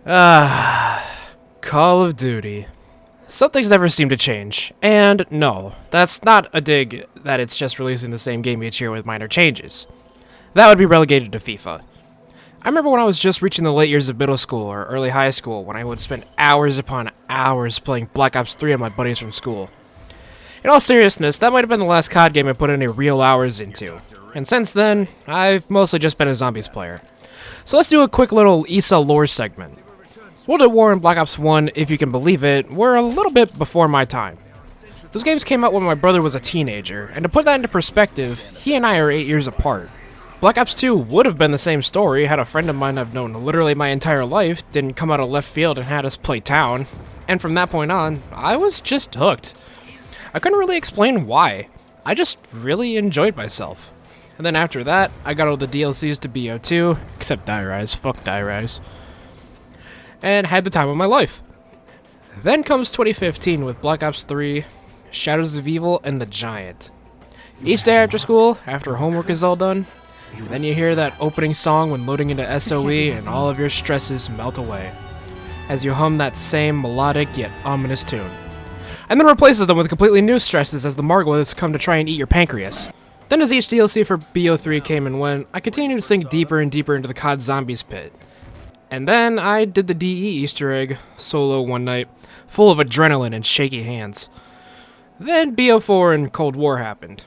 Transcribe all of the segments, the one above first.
Call of Duty. Some things never seem to change, and no, that's not a dig that it's just releasing the same game each year with minor changes. That would be relegated to FIFA. I remember when I was just reaching the late years of middle school or early high school when I would spend hours upon hours playing Black Ops 3 on my buddies from school. In all seriousness, that might have been the last COD game I put any real hours into, and since then, I've mostly just been a zombies player. So let's do a quick little ESA lore segment. World at War and Black Ops 1, if you can believe it, were a little bit before my time. Those games came out when my brother was a teenager, and to put that into perspective, he and I are 8 years apart. Black Ops 2 would have been the same story had a friend of mine I've known literally my entire life didn't come out of left field and had us play town, and from that point on, I was just hooked. I couldn't really explain why. I just really enjoyed myself. And then after that, I got all the DLCs to BO2, except Die Rise, fuck Die Rise, and had the time of my life. Then comes 2015 with Black Ops 3, Shadows of Evil, and The Giant. Each day after school, after homework is all done, then you hear that opening song when loading into SOE and all of your stresses melt away, as you hum that same melodic yet ominous tune. And then replaces them with completely new stresses as the Margoliths come to try and eat your pancreas. Then as each DLC for BO3 came and went, I continued to sink deeper and deeper into the COD Zombies pit. And then I did the DE Easter egg solo one night, full of adrenaline and shaky hands. Then BO4 and Cold War happened.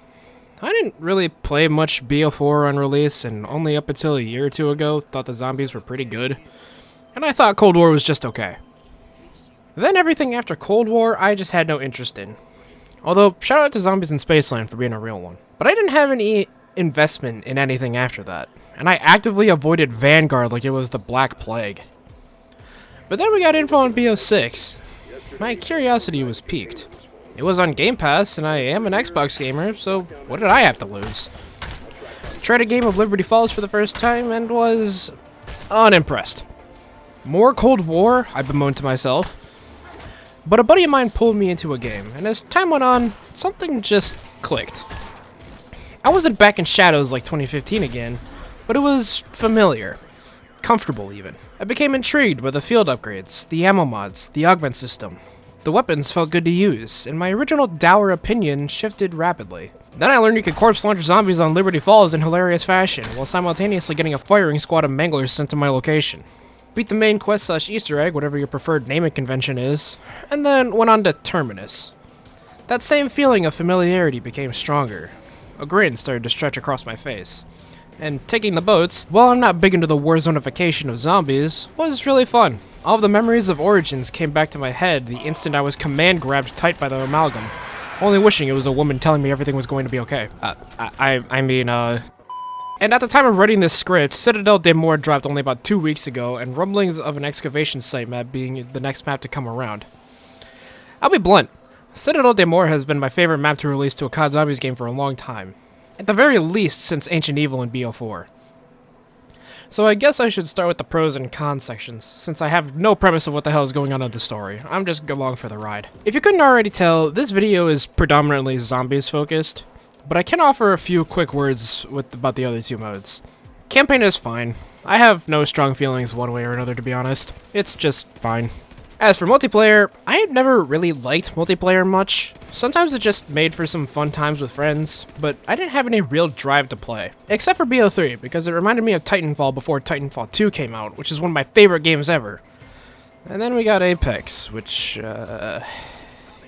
I didn't really play much BO4 on release, and only up until a year or two ago thought the zombies were pretty good. And I thought Cold War was just okay. Then everything after Cold War I just had no interest in. Although, shout out to Zombies in Spaceland for being a real one. But I didn't have any investment in anything after that, and I actively avoided Vanguard like it was the Black Plague. But then we got info on BO6. My curiosity was piqued. It was on Game Pass, and I am an Xbox gamer, so what did I have to lose? Tried a game of Liberty Falls for the first time and was unimpressed. More Cold War, I bemoaned to myself. But a buddy of mine pulled me into a game, and as time went on, something just clicked. I wasn't back in Shadows like 2015 again, but it was familiar. Comfortable, even. I became intrigued by the field upgrades, the ammo mods, the augment system. The weapons felt good to use, and my original dour opinion shifted rapidly. Then I learned you could corpse launch zombies on Liberty Falls in hilarious fashion, while simultaneously getting a firing squad of manglers sent to my location. Beat the main quest / Easter egg, whatever your preferred naming convention is, and then went on to Terminus. That same feeling of familiarity became stronger. A grin started to stretch across my face. And taking the boats, while I'm not big into the warzonification of zombies, was really fun. All of the memories of Origins came back to my head the instant I was command grabbed tight by the amalgam, only wishing it was a woman telling me everything was going to be okay. And at the time of writing this script, Citadel de Mort dropped only about 2 weeks ago, and rumblings of an excavation site map being the next map to come around. I'll be blunt. Citadel de Mort has been my favorite map to release to a COD Zombies game for a long time. At the very least since Ancient Evil and BO4. So I guess I should start with the pros and cons sections, since I have no premise of what the hell is going on in the story. I'm just along for the ride. If you couldn't already tell, this video is predominantly zombies focused, but I can offer a few quick words about the other two modes. Campaign is fine. I have no strong feelings one way or another, to be honest. It's just fine. As for multiplayer, I had never really liked multiplayer much. Sometimes it just made for some fun times with friends, but I didn't have any real drive to play. Except for BO3, because it reminded me of Titanfall before Titanfall 2 came out, which is one of my favorite games ever. And then we got Apex, which,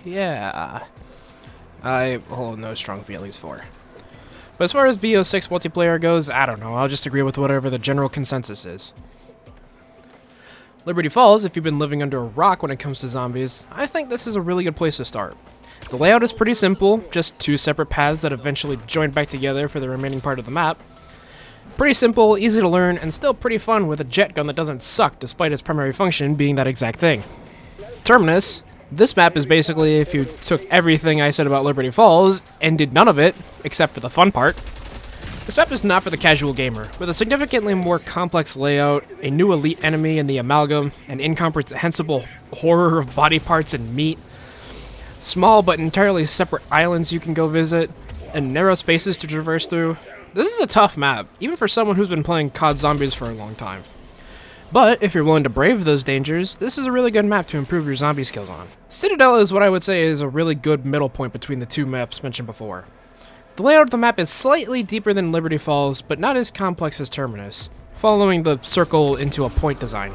yeah, I hold no strong feelings for. But as far as BO6 multiplayer goes, I don't know, I'll just agree with whatever the general consensus is. Liberty Falls, if you've been living under a rock when it comes to zombies, I think this is a really good place to start. The layout is pretty simple, just two separate paths that eventually join back together for the remaining part of the map. Pretty simple, easy to learn, and still pretty fun with a jet gun that doesn't suck despite its primary function being that exact thing. Terminus, this map is basically if you took everything I said about Liberty Falls and did none of it, except for the fun part. This map is not for the casual gamer, with a significantly more complex layout, a new elite enemy in the amalgam, an incomprehensible horror of body parts and meat, small but entirely separate islands you can go visit, and narrow spaces to traverse through. This is a tough map, even for someone who's been playing COD Zombies for a long time. But if you're willing to brave those dangers, this is a really good map to improve your zombie skills on. Citadel is what I would say is a really good middle point between the two maps mentioned before. The layout of the map is slightly deeper than Liberty Falls, but not as complex as Terminus, following the circle into a point design.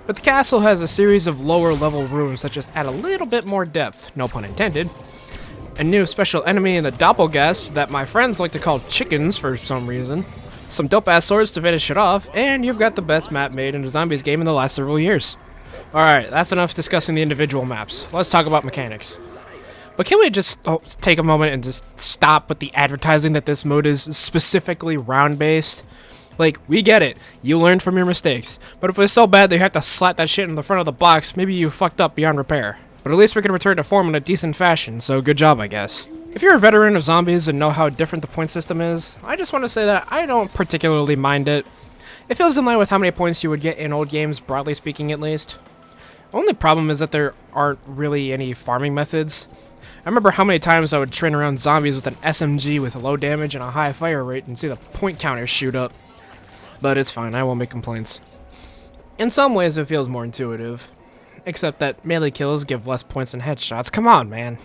But the castle has a series of lower level rooms that just add a little bit more depth, no pun intended. A new special enemy in the Doppelgast that my friends like to call chickens for some reason. Some dope-ass swords to finish it off, and you've got the best map made in a zombies game in the last several years. Alright, that's enough discussing the individual maps. Let's talk about mechanics. But can we just take a moment and just stop with the advertising that this mode is specifically round-based? Like, we get it. You learned from your mistakes. But if it was so bad that you have to slap that shit in the front of the box, maybe you fucked up beyond repair. But at least we can return to form in a decent fashion, so good job, I guess. If you're a veteran of zombies and know how different the point system is, I just want to say that I don't particularly mind it. It feels in line with how many points you would get in old games, broadly speaking at least. Only problem is that there aren't really any farming methods. I remember how many times I would train around zombies with an SMG with low damage and a high fire rate and see the point counter shoot up. But it's fine, I won't make complaints. In some ways it feels more intuitive. Except that melee kills give less points than headshots. Come on, man.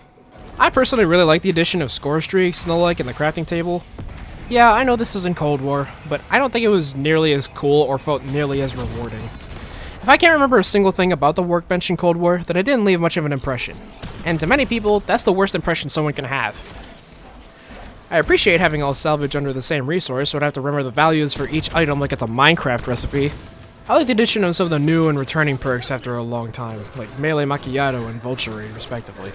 I personally really like the addition of score streaks and the like in the crafting table. Yeah, I know this is in Cold War, but I don't think it was nearly as cool or felt nearly as rewarding. If I can't remember a single thing about the workbench in Cold War, then it didn't leave much of an impression. And to many people, that's the worst impression someone can have. I appreciate having all salvage under the same resource, so I'd have to remember the values for each item like it's a Minecraft recipe. I like the addition of some of the new and returning perks after a long time, like Melee Macchiato and Vulture Raid, respectively.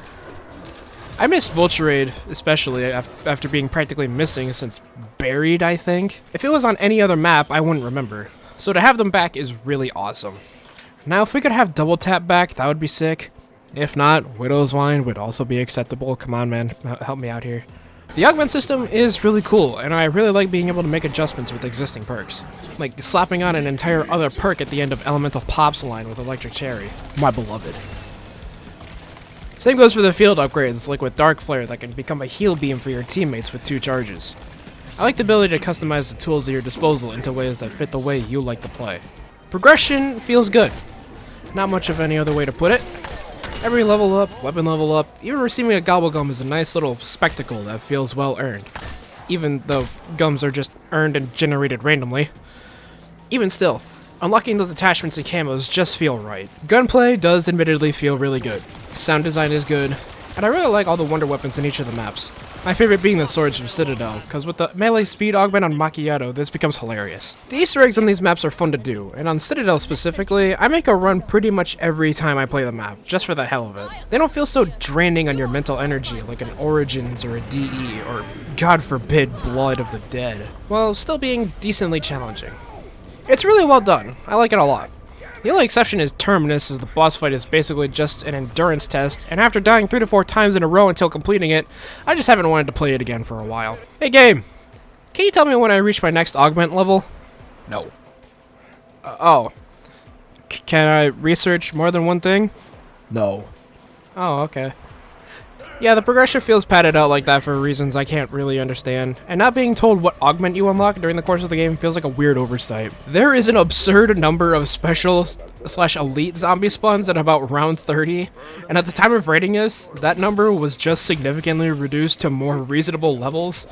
I missed Vulture Raid, especially after being practically missing since Buried, I think. If it was on any other map, I wouldn't remember. So to have them back is really awesome. Now, if we could have Double Tap back, that would be sick. If not, Widow's Wine would also be acceptable. Come on, man, help me out here. The augment system is really cool, and I really like being able to make adjustments with existing perks. Like slapping on an entire other perk at the end of Elemental Pop's line with Electric Cherry. My beloved. Same goes for the field upgrades, like with Dark Flare that can become a heal beam for your teammates with 2 charges. I like the ability to customize the tools at your disposal into ways that fit the way you like to play. Progression feels good. Not much of any other way to put it. Every level up, weapon level up, even receiving a Gobble Gum is a nice little spectacle that feels well earned. Even though gums are just earned and generated randomly. Even still, unlocking those attachments and camos just feel right. Gunplay does admittedly feel really good. Sound design is good, and I really like all the wonder weapons in each of the maps. My favorite being the swords from Citadel, because with the melee speed augment on Macchiato, this becomes hilarious. The Easter eggs on these maps are fun to do, and on Citadel specifically, I make a run pretty much every time I play the map, just for the hell of it. They don't feel so draining on your mental energy like an Origins or a DE, or God forbid, Blood of the Dead, while still being decently challenging. It's really well done, I like it a lot. The only exception is Terminus, as the boss fight is basically just an endurance test, and after dying 3 to 4 times in a row until completing it, I just haven't wanted to play it again for a while. Hey game, can you tell me when I reach my next augment level? No. Oh. Can I research more than one thing? No. Oh, okay. Yeah, the progression feels padded out like that for reasons I can't really understand, and not being told what augment you unlock during the course of the game feels like a weird oversight. There is an absurd number of special/elite zombie spawns at about round 30, and at the time of writing this, that number was just significantly reduced to more reasonable levels.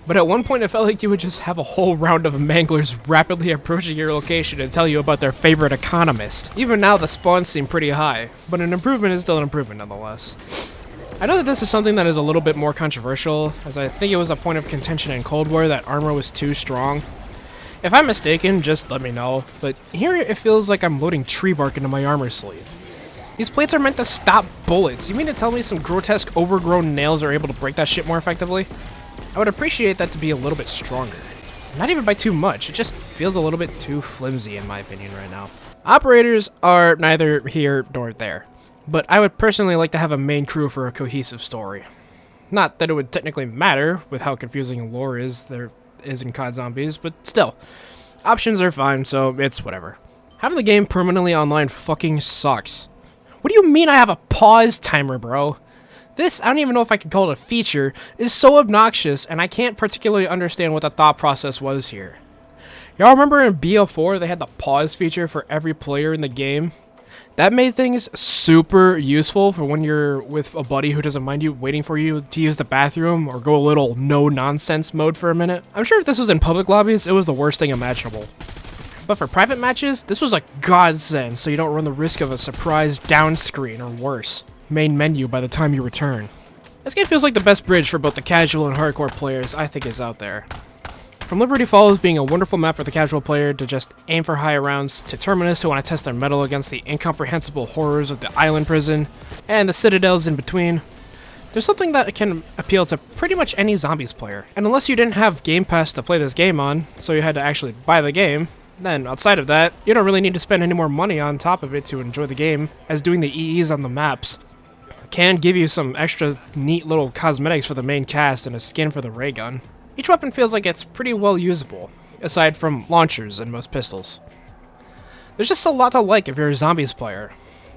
But at one point it felt like you would just have a whole round of manglers rapidly approaching your location and tell you about their favorite economist. Even now the spawns seem pretty high, but an improvement is still an improvement nonetheless. I know that this is something that is a little bit more controversial, as I think it was a point of contention in Cold War that armor was too strong. If I'm mistaken, just let me know, but here it feels like I'm loading tree bark into my armor sleeve. These plates are meant to stop bullets. You mean to tell me some grotesque overgrown nails are able to break that shit more effectively? I would appreciate that to be a little bit stronger. Not even by too much, it just feels a little bit too flimsy in my opinion right now. Operators are neither here nor there. But I would personally like to have a main crew for a cohesive story. Not that it would technically matter with how confusing lore there is in COD Zombies, but still. Options are fine, so it's whatever. Having the game permanently online fucking sucks. What do you mean I have a pause timer, bro? This, I don't even know if I could call it a feature, is so obnoxious, and I can't particularly understand what the thought process was here. Y'all remember in BO4 they had the pause feature for every player in the game? That made things super useful for when you're with a buddy who doesn't mind you waiting for you to use the bathroom or go a little no-nonsense mode for a minute. I'm sure if this was in public lobbies, it was the worst thing imaginable. But for private matches, this was a godsend so you don't run the risk of a surprise down screen or worse, main menu by the time you return. This game feels like the best bridge for both the casual and hardcore players I think is out there. From Liberty Falls being a wonderful map for the casual player to just aim for higher rounds, to Terminus who want to test their mettle against the incomprehensible horrors of the island prison, and the citadels in between, there's something that can appeal to pretty much any zombies player. And unless you didn't have Game Pass to play this game on, so you had to actually buy the game, then outside of that, you don't really need to spend any more money on top of it to enjoy the game, as doing the EEs on the maps can give you some extra neat little cosmetics for the main cast and a skin for the ray gun. Each weapon feels like it's pretty well usable, aside from launchers and most pistols. There's just a lot to like if you're a zombies player.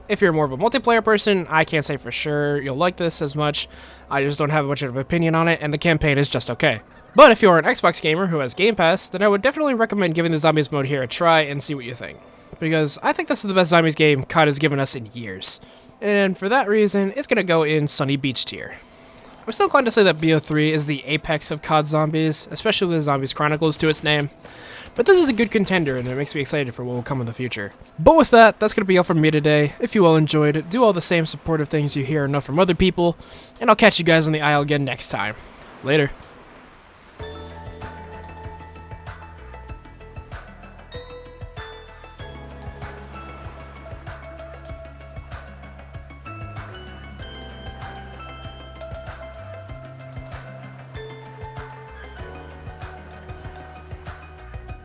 If you're more of a multiplayer person, I can't say for sure you'll like this as much. I just don't have much of an opinion on it, and the campaign is just okay. But if you're an Xbox gamer who has Game Pass, then I would definitely recommend giving the zombies mode here a try and see what you think. Because I think this is the best zombies game COD has given us in years. And for that reason, it's gonna go in Sunny Beach tier. I'm still inclined to say that BO3 is the apex of COD Zombies, especially with Zombies Chronicles to its name. But this is a good contender, and it makes me excited for what will come in the future. But with that, that's going to be all from me today. If you all enjoyed it, do all the same supportive things you hear enough from other people, and I'll catch you guys on the aisle again next time. Later.